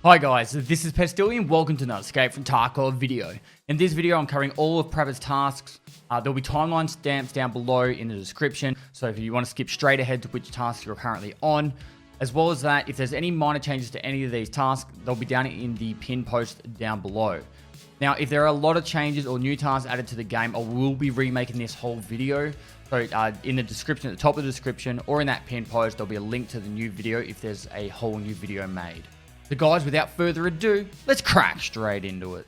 Hi guys, this is Pestily and welcome to another Escape from Tarkov video. In this video I'm covering all of Prapor's tasks. There'll be timeline stamps down below in the description, so if you want to skip straight ahead to which tasks you're currently on. As well as that, if there's any minor changes to any of these tasks, they'll be down in the pin post down below. Now, if there are a lot of changes or new tasks added to the game, I will be remaking this whole video. So in the description, at the top of the description, or in that pin post, there'll be a link to the new video if there's a whole new video made. So guys, without further ado, let's crack straight into it.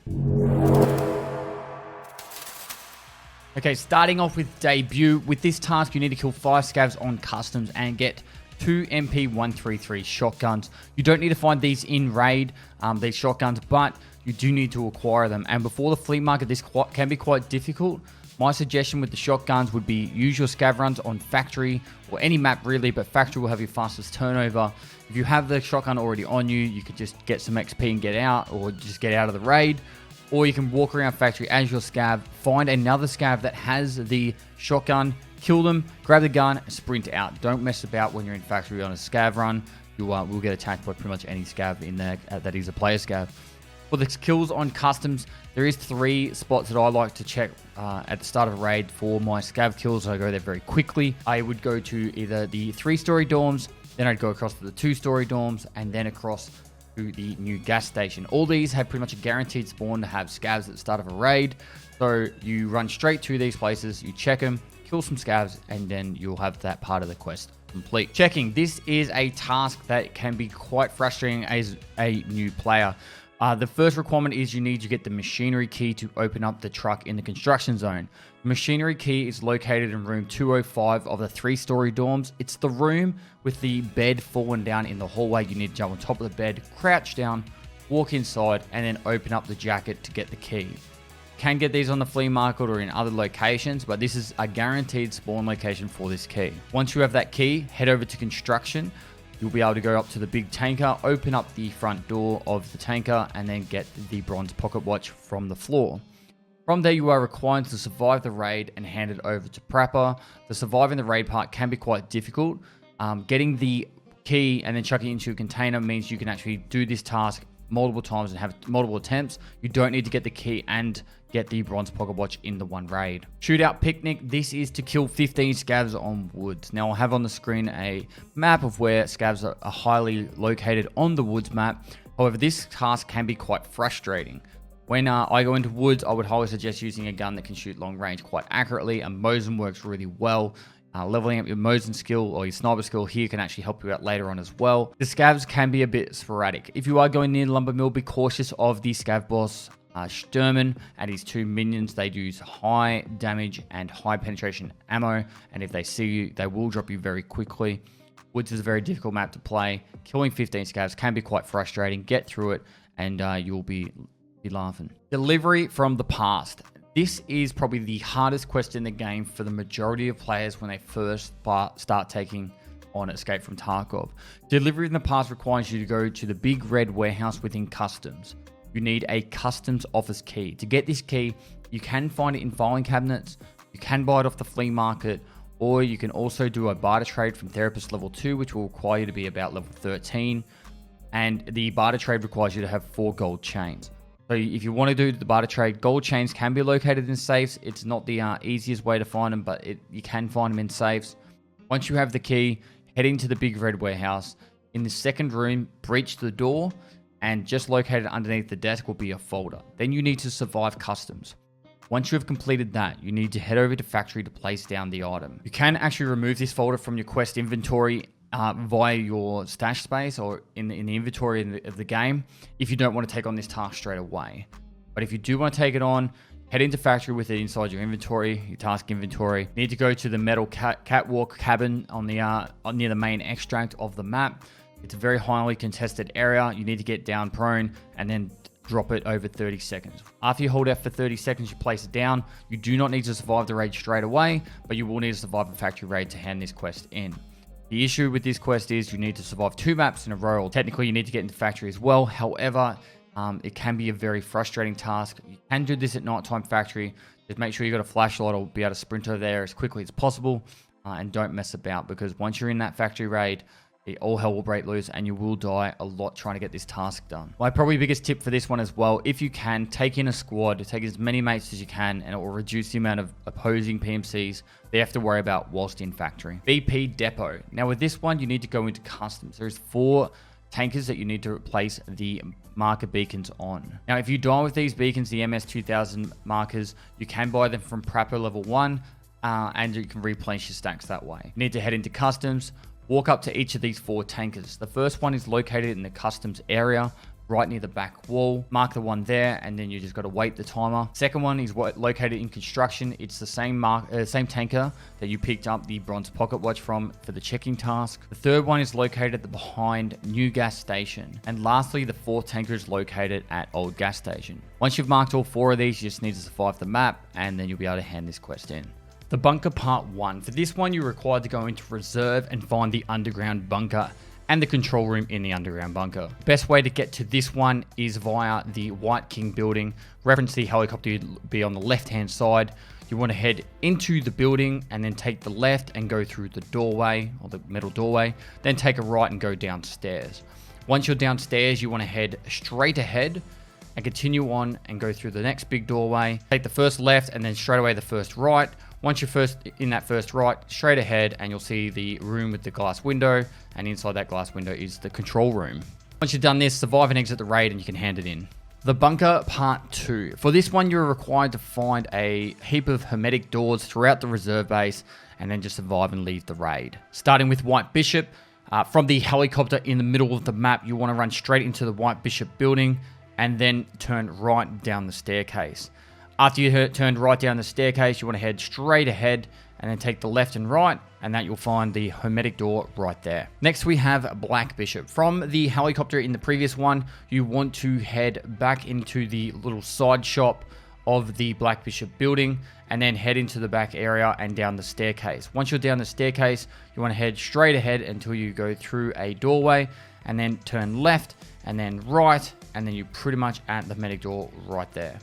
Okay, starting off with debut. With this task, you need to kill 5 scavs on customs and get 2 MP133 shotguns. You don't need to find these in raid, these shotguns, but you do need to acquire them. And before the flea market, this can be quite difficult. My suggestion with the shotguns would be use your scav runs on factory or any map really, but factory will have your fastest turnover. If you have the shotgun already on you, you could just get some XP and get out, or just get out of the raid. Or you can walk around factory as your scav, find another scav that has the shotgun, kill them, grab the gun, sprint out. Don't mess about when you're in factory on a scav run. You will get attacked by pretty much any scav in there that is a player scav. For the kills on customs, there is 3 spots that I like to check at the start of a raid for my scav kills. So I go there very quickly. I would go to either the 3-story dorms, then I'd go across to the 2-story dorms, and then across to the new gas station. All these have pretty much a guaranteed spawn to have scavs at the start of a raid. So you run straight to these places, you check them, kill some scavs, and then you'll have that part of the quest complete. Checking. This is a task that can be quite frustrating as a new player. The first requirement is you need to get the machinery key to open up the truck in the construction zone. The machinery key is located in room 205 of the 3-story dorms. It's the room with the bed fallen down in the hallway. You need to jump on top of the bed, crouch down, walk inside, and then open up the jacket to get the key. You can get these on the flea market or in other locations, but this is a guaranteed spawn location for this key. Once you have that key, head over to construction. You'll be able to go up to the big tanker, open up the front door of the tanker, and then get the bronze pocket watch from the floor. From there, you are required to survive the raid and hand it over to Prapor. The surviving the raid part can be quite difficult. Getting the key and then chucking it into a container means you can actually do this task multiple times and have multiple attempts. You don't need to get the key and get the bronze pocket watch in the one raid. Shootout Picnic. This is to kill 15 scavs on woods. Now I have on the screen a map of where scavs are highly located on the woods map. However, this task can be quite frustrating. When I go into woods, I would highly suggest using a gun that can shoot long range quite accurately, and Mosin works really well. Leveling up your Mosin skill or your sniper skill here can actually help you out later on as well. The scavs can be a bit sporadic. If you are going near the lumber mill, be cautious of the scav boss Sturman and his 2 minions. They use high damage and high penetration ammo, and if they see you, they will drop you very quickly. Woods is a very difficult map to play. Killing 15 scavs can be quite frustrating. Get through it and you'll be laughing. Delivery from the past. This is probably the hardest quest in the game for the majority of players when they first start taking on Escape from Tarkov. Delivery in the past requires you to go to the big red warehouse within customs. You need a customs office key. To get this key, you can find it in filing cabinets, you can buy it off the flea market, or you can also do a barter trade from therapist level 2, which will require you to be about level 13. And the barter trade requires you to have 4 gold chains. So if you want to do the barter trade, gold chains can be located in safes. It's not the easiest way to find them, but you can find them in safes. Once you have the key, head into the big red warehouse. In the second room, breach the door, and just located underneath the desk will be a folder. Then you need to survive customs. Once you have completed that, you need to head over to factory to place down the item. You can actually remove this folder from your quest inventory via your stash space or in the inventory of the game if you don't want to take on this task straight away. But if you do want to take it on, head into factory with it inside your inventory, your task inventory. You need to go to the metal catwalk cabin on the near the main extract of the map. It's a very highly contested area. You need to get down prone and then drop it over 30 seconds. After you hold out for 30 seconds, you place it down. You do not need to survive the raid straight away, but you will need to survive a factory raid to hand this quest in. The issue with this quest is you need to survive 2 maps in a row. Technically, you need to get into factory as well. However, it can be a very frustrating task. You can do this at nighttime factory. Just make sure you got a flashlight or be able to sprint over there as quickly as possible. And don't mess about, because once you're in that factory raid, all hell will break loose and you will die a lot trying to get this task done. My probably biggest tip for this one as well, if you can, take in a squad, take as many mates as you can, and it will reduce the amount of opposing PMCs they have to worry about whilst in factory. BP Depot. Now with this one, you need to go into customs. There's 4 tankers that you need to replace the marker beacons on. Now if you die with these beacons, the MS-2000 markers, you can buy them from Prapor level 1 and you can replenish your stacks that way. You need to head into customs. Walk up to each of these 4 tankers. The first one is located in the customs area, right near the back wall. Mark the one there, and then you just got to wait the timer. Second one is located in construction. It's the same tanker that you picked up the bronze pocket watch from for the checking task. The third one is located at the behind new gas station. And lastly, the 4th tanker is located at old gas station. Once you've marked all 4 of these, you just need to survive the map, and then you'll be able to hand this quest in. The bunker part 1. For this one, you're required to go into reserve and find the underground bunker and the control room in the underground bunker. Best way to get to this one is via the White King building. Reference the helicopter will be on the left hand side. You want to head into the building and then take the left and go through the doorway or the metal doorway. Then take a right and go downstairs. Once you're downstairs, you want to head straight ahead and continue on and go through the next big doorway. Take the first left and then straight away the first right. Once you're first in that first right, straight ahead and you'll see the room with the glass window, and inside that glass window is the control room. Once you've done this, survive and exit the raid and you can hand it in. The bunker part 2. For this one, you're required to find a heap of hermetic doors throughout the reserve base and then just survive and leave the raid. Starting with White Bishop, from the helicopter in the middle of the map, you want to run straight into the White Bishop building and then turn right down the staircase. After you turned right down the staircase, you want to head straight ahead and then take the left and right, and that you'll find the hermetic door right there. Next, we have Black Bishop. From the helicopter in the previous one, you want to head back into the little side shop of the Black Bishop building and then head into the back area and down the staircase. Once you're down the staircase, you want to head straight ahead until you go through a doorway and then turn left and then right, and then you're pretty much at the hermetic door right there.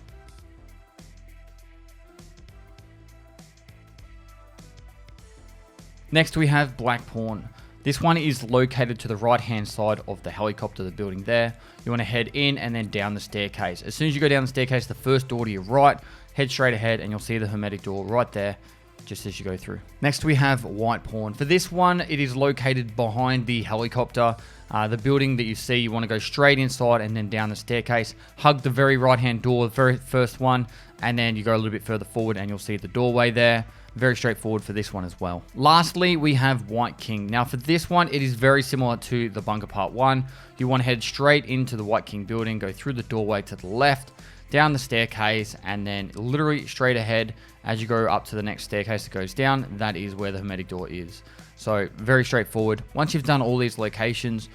Next, we have Black Pawn. This one is located to the right-hand side of the helicopter, the building there. You want to head in and then down the staircase. As soon as you go down the staircase, the first door to your right, head straight ahead and you'll see the hermetic door right there, just as you go through. Next, we have White Pawn. For this one, it is located behind the helicopter. The building that you see, you want to go straight inside and then down the staircase. Hug the very right-hand door, the very first one, and then you go a little bit further forward and you'll see the doorway there. Very straightforward for this one as well. Lastly, we have White King. Now for this one, it is very similar to the bunker part 1. You want to head straight into the White King building, go through the doorway to the left, down the staircase, and then literally straight ahead as you go up to the next staircase that goes down. That is where the hermetic door is. So very straightforward. Once you've done all these locations,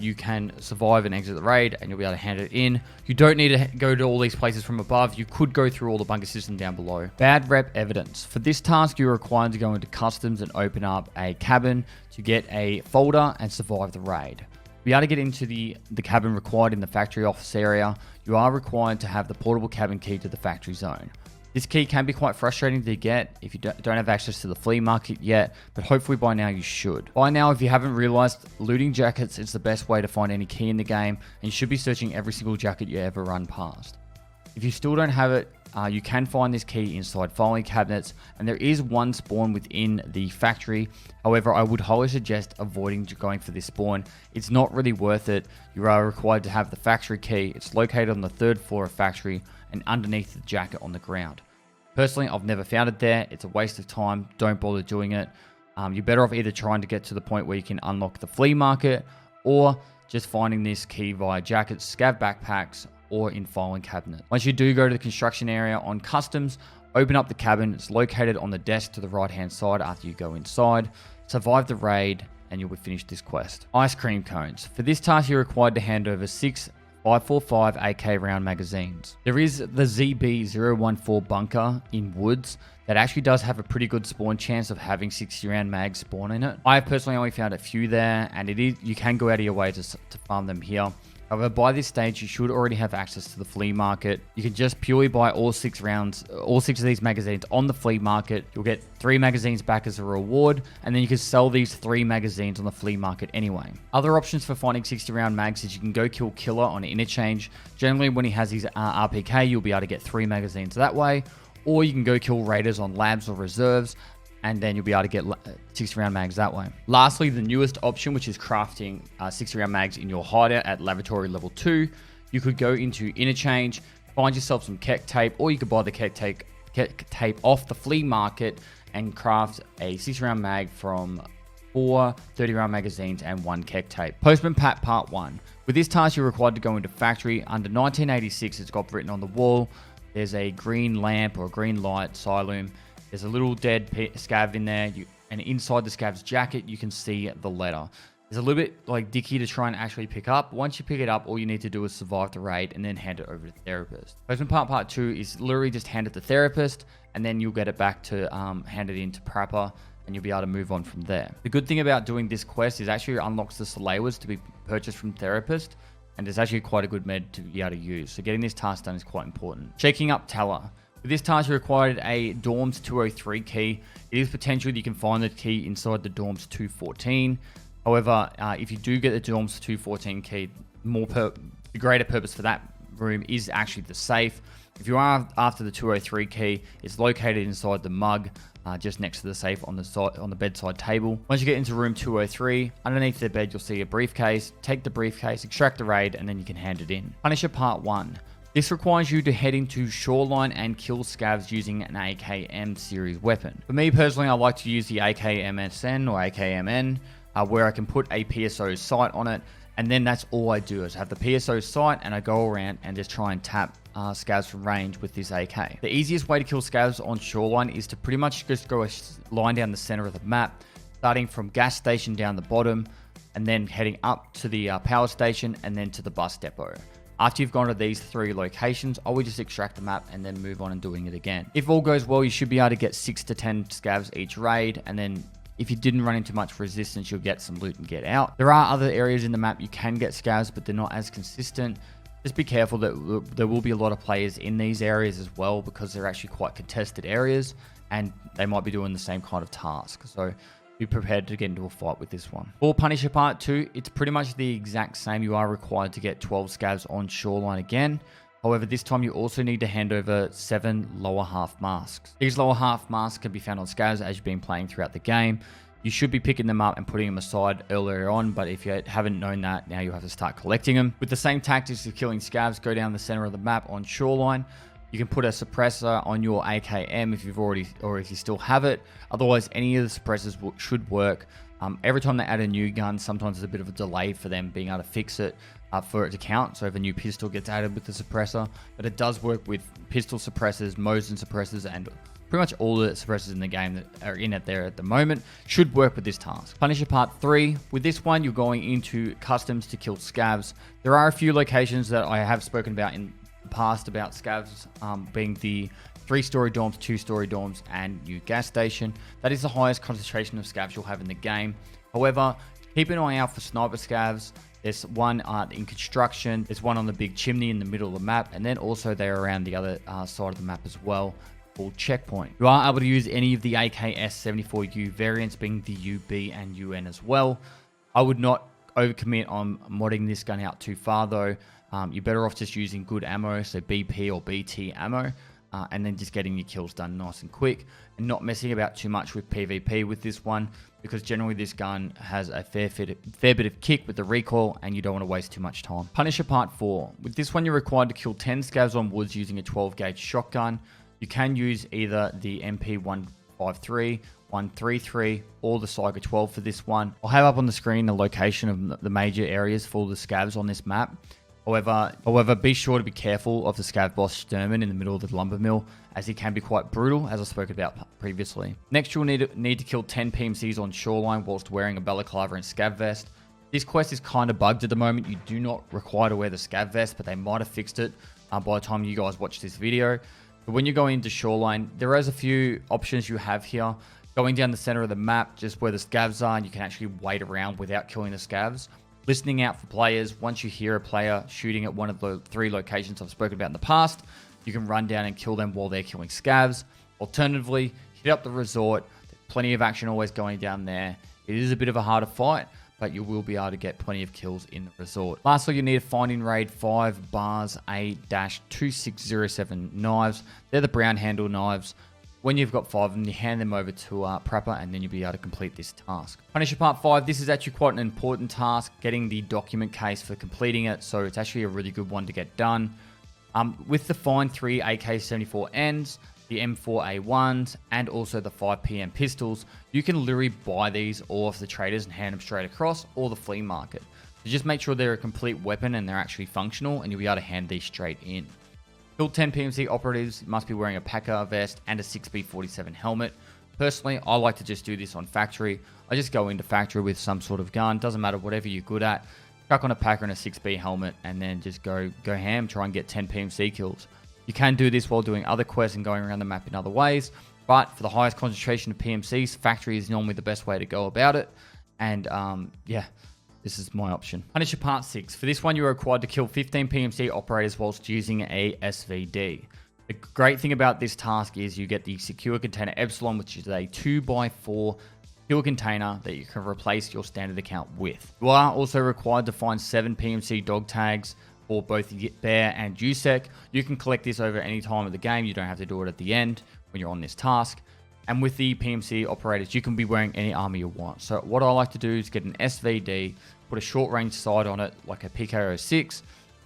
you can survive and exit the raid and you'll be able to hand it in. You don't need to go to all these places from above. You could go through all the bunker system down below. Bad rep evidence. For this task, you're required to go into customs and open up a cabin to get a folder and survive the raid. To be able to get into the cabin required in the factory office area, you are required to have the portable cabin key to the factory zone. This key can be quite frustrating to get if you don't have access to the flea market yet, but hopefully by now you should. By now, if you haven't realized, looting jackets is the best way to find any key in the game, and you should be searching every single jacket you ever run past. If you still don't have it, you can find this key inside filing cabinets, and there is one spawn within the factory. However, I would highly suggest avoiding going for this spawn. It's not really worth it. You are required to have the factory key. It's located on the 3rd floor of factory and underneath the jacket on the ground. Personally, I've never found it there. It's a waste of time. Don't bother doing it. You're better off either trying to get to the point where you can unlock the flea market or just finding this key via jackets, scav backpacks, or in filing cabinet. Once you do go to the construction area on customs, open up the cabin. It's located on the desk to the right-hand side after you go inside. Survive the raid and you'll be finished this quest. Ice cream cones. For this task, you're required to hand over 6 545 AK round magazines. There is the ZB014 bunker in woods that actually does have a pretty good spawn chance of having 60 round mags spawn in it. I have personally only found a few there, and you can go out of your way to farm them here. However, by this stage, you should already have access to the flea market. You can just purely buy all 6 of these magazines on the flea market. You'll get 3 magazines back as a reward, and then you can sell these 3 magazines on the flea market anyway. Other options for finding 60 round mags is you can go kill Killer on Interchange. Generally, when he has his RPK, you'll be able to get 3 magazines that way, or you can go kill Raiders on Labs or Reserves, and then you'll be able to get 60 round mags that way. Lastly, the newest option, which is crafting 60 round mags in your hideout at Laboratory level 2. You could go into Interchange, find yourself some Keck tape, or you could buy the Keck tape off the flea market and craft a 60 round mag from 4 30 round magazines and 1 Keck tape. Postman Pat Part 1. With this task, you're required to go into factory. Under 1986, it's got written on the wall. There's a green lamp or a green light, Siloom. There's a little dead scav in there, and inside the scav's jacket, you can see the letter. It's a little bit like dicky to try and actually pick up. Once you pick it up, all you need to do is survive the raid and then hand it over to the therapist. Postman Part 2 is literally just hand it to the therapist, and then you'll get it back to hand it in to Prapor, and you'll be able to move on from there. The good thing about doing this quest is actually it unlocks the Slayers to be purchased from therapist, and it's actually quite a good med to be able to use. So getting this task done is quite important. Shaking up Teller. For this task, you required a Dorms 203 key. It is potential that you can find the key inside the Dorms 214. However, if you do get the Dorms 214 key, the greater purpose for that room is actually the safe. If you are after the 203 key, it's located inside the mug, just next to the safe on the bedside table. Once you get into room 203, underneath the bed, you'll see a briefcase. Take the briefcase, extract the raid, and then you can hand it in. Punisher Part 1. This requires you to head into Shoreline and kill scavs using an AKM series weapon. For me personally, I like to use the AKMSN or AKMN, where I can put a PSO sight on it, and then that's all I do is have the PSO sight, and I go around and just try and tap scavs from range with this AK. The easiest way to kill scavs on Shoreline is to pretty much just go a line down the center of the map, starting from gas station down the bottom, and then heading up to the power station, and then to the bus depot. After you've gone to these 3 locations, I would just extract the map and then move on and doing it again. If all goes well, you should be able to get 6 to 10 scavs each raid, and then if you didn't run into much resistance, you'll get some loot and get out. There are other areas in the map you can get scavs, but they're not as consistent. Just be careful that there will be a lot of players in these areas as well, because they're actually quite contested areas, and they might be doing the same kind of task. So be prepared to get into a fight with this one. For Punisher Part 2, it's pretty much the exact same. You are required to get 12 scavs on Shoreline again. However, this time you also need to hand over 7 lower half masks. These lower half masks can be found on scavs as you've been playing throughout the game. You should be picking them up and putting them aside earlier on, but if you haven't known that, now you have to start collecting them. With the same tactics of killing scavs, go down the center of the map on Shoreline. You can put a suppressor on your AKM if you've already, or if you still have it. Otherwise, any of the suppressors should work. Every time they add a new gun, sometimes there's a bit of a delay for them being able to fix it for it to count. So if a new pistol gets added with the suppressor, but it does work with pistol suppressors, Mosin suppressors, and pretty much all the suppressors in the game that are in it there at the moment should work with this task. Punisher Part 3. With this one, you're going into customs to kill scavs. There are a few locations that I have spoken about in the past about scavs, being the 3-story dorms, 2-story dorms, and new gas station. That is the highest concentration of scavs you'll have in the game. However, keep an eye out for sniper scavs. There's one in construction. There's one on the big chimney in the middle of the map, and then also they're around the other side of the map as well. Checkpoint. You are able to use any of the AKS-74U variants, being the UB and UN as well. I would not overcommit on modding this gun out too far though. You're better off just using good ammo, so BP or BT ammo, and then just getting your kills done nice and quick, and not messing about too much with PvP with this one, because generally this gun has a fair bit of kick with the recoil, and you don't want to waste too much time. Punisher Part 4. With this one, you're required to kill 10 scavs on woods using a 12-gauge shotgun. You can use either the MP153, 133, or the Psycho 12 for this one. I'll have up on the screen the location of the major areas for the scavs on this map. However, be sure to be careful of the scav boss Sturman in the middle of the lumber mill, as he can be quite brutal, as I spoke about previously. Next, you'll need to kill 10 PMCs on Shoreline whilst wearing a balaclava and scav vest. This quest is kind of bugged at the moment. You do not require to wear the scav vest, but they might have fixed it by the time you guys watch this video. But when you're going into Shoreline, there is a few options you have here. Going down the center of the map, just where the scavs are, and you can actually wait around without killing the scavs. listening out for players. Once you hear a player shooting at one of the 3 locations I've spoken about in the past, you can run down and kill them while they're killing scavs. Alternatively, hit up the resort. There's plenty of action always going down there. It is a bit of a harder fight, but you will be able to get plenty of kills in the resort. Lastly, you need to find in raid 5 bars A-2607 knives. They're the brown handle knives. When you've got 5 of them, you hand them over to Prapor, and then you'll be able to complete this task. Punisher Part 5, this is actually quite an important task, getting the document case for completing it, so it's actually a really good one to get done. With the Find 3 AK-74Ns, the M4A1s, and also the 5PM pistols, you can literally buy these off the traders and hand them straight across, or the flea market. So just make sure they're a complete weapon and they're actually functional, and you'll be able to hand these straight in. Kill 10 PMC operatives must be wearing a Packer vest and a 6B47 helmet. Personally, I like to just do this on factory. I just go into factory with some sort of gun, doesn't matter, whatever you're good at. Chuck on a Packer and a 6B helmet, and then just go ham, try and get 10 PMC kills. You can do this while doing other quests and going around the map in other ways, but for the highest concentration of PMCs, factory is normally the best way to go about it. And yeah, this is my option. Punisher Part 6. For this one, you're required to kill 15 PMC operators whilst using a SVD. The great thing about this task is you get the Secure Container Epsilon, which is a 2x4 secure container that you can replace your standard account with. You are also required to find 7 PMC dog tags for both Bear and USEC. You can collect this over any time of the game. You don't have to do it at the end when you're on this task. And with the PMC operators, you can be wearing any armor you want. So what I like to do is get an SVD, put a short range sight on it, like a PK06,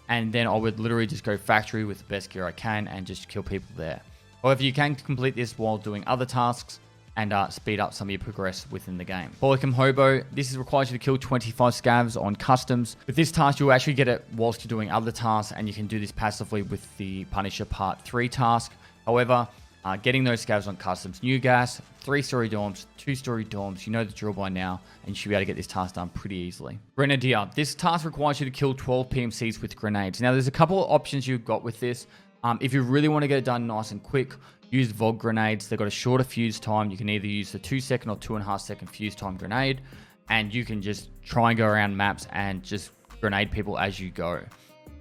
and then I would literally just go factory with the best gear I can and just kill people there. However, you can complete this while doing other tasks and speed up some of your progress within the game. Polikhim Hobo, this requires you to kill 25 scavs on customs. With this task, you'll actually get it whilst you're doing other tasks, and you can do this passively with the Punisher Part 3 task. However, getting those scavs on customs, new gas, 3-story dorms, 2-story dorms, you know the drill by now, and you should be able to get this task done pretty easily. Grenadier, this task requires you to kill 12 PMCs with grenades. Now, there's a couple of options you've got with this. If you really want to get it done nice and quick, use VOG grenades. They've got a shorter fuse time. You can either use the 2-second or 2.5-second fuse time grenade, and you can just try and go around maps and just grenade people as you go.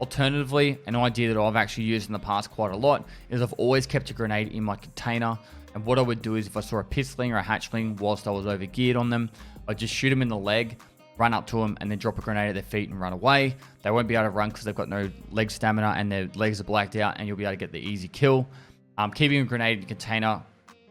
Alternatively, an idea that I've actually used in the past quite a lot is I've always kept a grenade in my container, and what I would do is if I saw a pistling or a hatchling whilst I was over geared on them, I'd just shoot them in the leg, run up to them, and then drop a grenade at their feet and run away. They won't be able to run because they've got no leg stamina and their legs are blacked out, and you'll be able to get the easy kill. Keeping a grenade in your container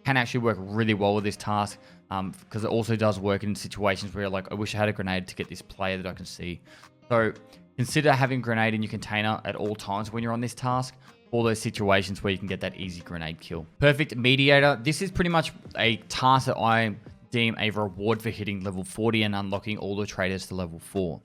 can actually work really well with this task, because it also does work in situations where you're like, I wish I had a grenade to get this player that I can see. So consider having a grenade in your container at all times when you're on this task, all those situations where you can get that easy grenade kill. Perfect Mediator. This is pretty much a task that I deem a reward for hitting level 40 and unlocking all the traders to level 4.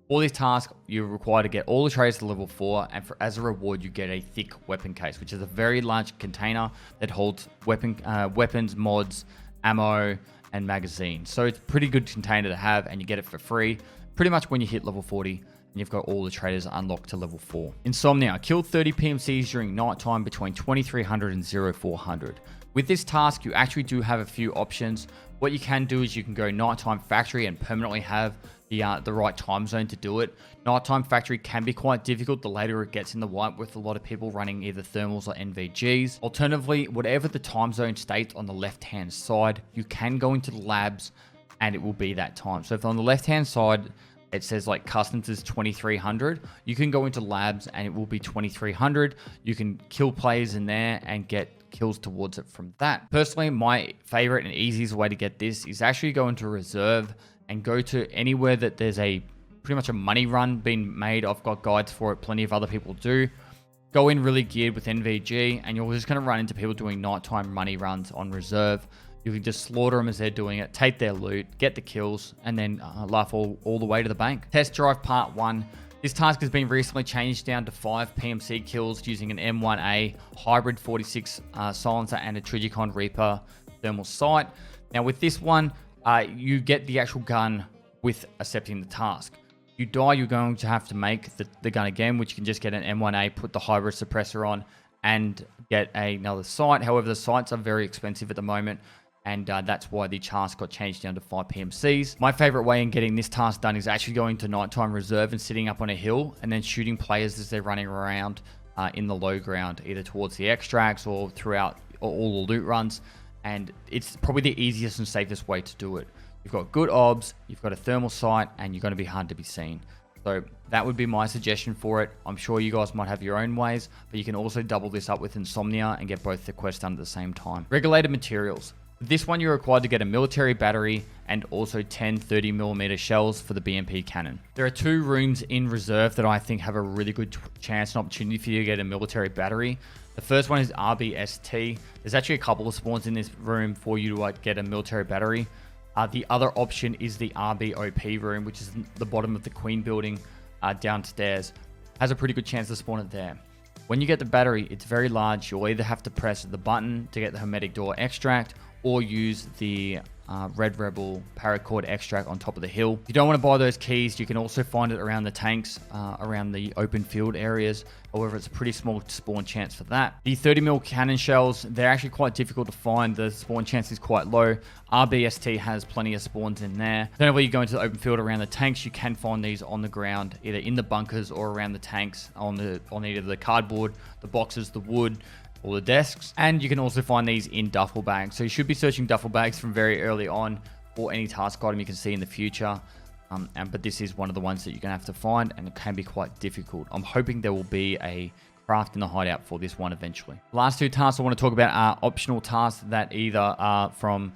For this task, you're required to get all the traders to level 4, and as a reward, you get a thick weapon case, which is a very large container that holds weapons, mods, ammo, and magazines. So it's a pretty good container to have, and you get it for free pretty much when you hit level 40, and you've got all the traders unlocked to level 4. Insomnia. Kill 30 PMCs during nighttime between 2300 and 0400. With this task, you actually do have a few options. What you can do is you can go nighttime factory and permanently have the right time zone to do it. Nighttime factory can be quite difficult the later it gets in the white, with a lot of people running either thermals or NVGs. Alternatively, whatever the time zone states on the left hand side, you can go into the labs and it will be that time. So if on the left hand side it says like customs is 2300, you can go into labs and it will be 2300. You can kill players in there and get kills towards it from that. Personally, my favorite and easiest way to get this is actually go into reserve and go to anywhere that there's pretty much a money run being made. I've got guides for it, plenty of other people do. Go in really geared with NVG, and you're just going to run into people doing nighttime money runs on reserve. You can just slaughter them as they're doing it, take their loot, get the kills, and then laugh all the way to the bank. Test Drive Part 1. This task has been recently changed down to 5 PMC kills using an M1A hybrid 46 silencer and a Trigicon Reaper thermal sight. Now with this one, you get the actual gun with accepting the task. You die, you're going to have to make the gun again, which you can just get an M1A, put the hybrid suppressor on, and get another sight. However, the sights are very expensive at the moment. And that's why the task got changed down to 5 PMCs. My favorite way in getting this task done is actually going to nighttime reserve and sitting up on a hill and then shooting players as they're running around in the low ground, either towards the extracts or throughout all the loot runs. And it's probably the easiest and safest way to do it. You've got good obs, you've got a thermal sight, and you're going to be hard to be seen. So that would be my suggestion for it. I'm sure you guys might have your own ways, but you can also double this up with Insomnia and get both the quests done at the same time. Regulated materials. For this one, you're required to get a military battery and also 10 30mm shells for the BMP cannon. There are 2 rooms in reserve that I think have a really good chance and opportunity for you to get a military battery. The first one is RBST. There's actually a couple of spawns in this room for you to get a military battery. The other option is the RBOP room, which is the bottom of the Queen building downstairs. Has a pretty good chance to spawn it there. When you get the battery, it's very large. You'll either have to press the button to get the hermetic door extract or use the Red Rebel paracord extract on top of the hill. If you don't want to buy those keys, you can also find it around the tanks, around the open field areas. However, it's a pretty small spawn chance for that. The 30mm cannon shells, they're actually quite difficult to find. The spawn chance is quite low. RBST has plenty of spawns in there. Whenever you go into the open field around the tanks, you can find these on the ground, either in the bunkers or around the tanks, on either the cardboard, the boxes, the wood, or the desks. And you can also find these in duffel bags. So you should be searching duffel bags from very early on for any task item you can see in the future. But this is one of the ones that you're going to have to find, and it can be quite difficult. I'm hoping there will be a craft in the hideout for this one eventually. The last 2 tasks I want to talk about are optional tasks that either are from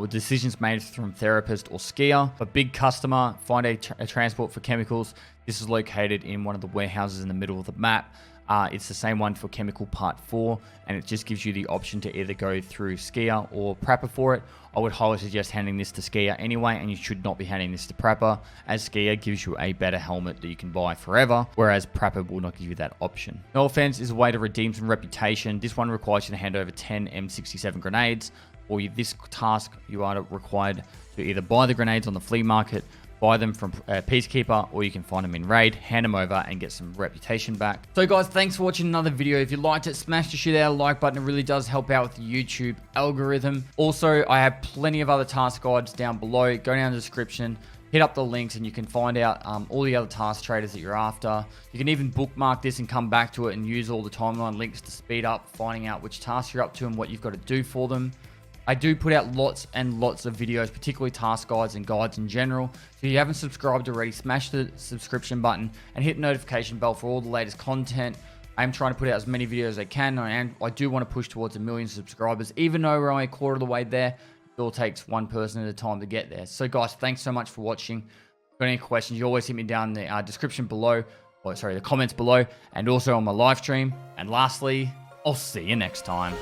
with decisions made from therapist or skier. A big customer, find a transport for chemicals. This is located in one of the warehouses in the middle of the map. It's the same one for Chemical Part 4, and it just gives you the option to either go through Skier or Prapor for it. I would highly suggest handing this to Skier anyway, and you should not be handing this to Prapor, as Skier gives you a better helmet that you can buy forever, whereas Prapor will not give you that option. No Offence is a way to redeem some reputation. This one requires you to hand over 10 M67 grenades. For this task, you are required to either buy the grenades on the flea market, buy them from Peacekeeper, or you can find them in Raid, hand them over, and get some reputation back. So guys, thanks for watching another video. If you liked it, smash the shit out of the like button. It really does help out with the YouTube algorithm. Also, I have plenty of other task guides down below. Go down in the description, hit up the links, and you can find out all the other task traders that you're after. You can even bookmark this and come back to it and use all the timeline links to speed up finding out which tasks you're up to and what you've got to do for them. I do put out lots and lots of videos, particularly task guides and guides in general. So if you haven't subscribed already, smash the subscription button and hit the notification bell for all the latest content. I'm trying to put out as many videos as I can, and I do want to push towards 1 million subscribers. Even though we're only a quarter of the way there, it all takes one person at a time to get there. So guys, thanks so much for watching. If you've got any questions, you always hit me down in the description below, or sorry, the comments below, and also on my live stream. And lastly, I'll see you next time.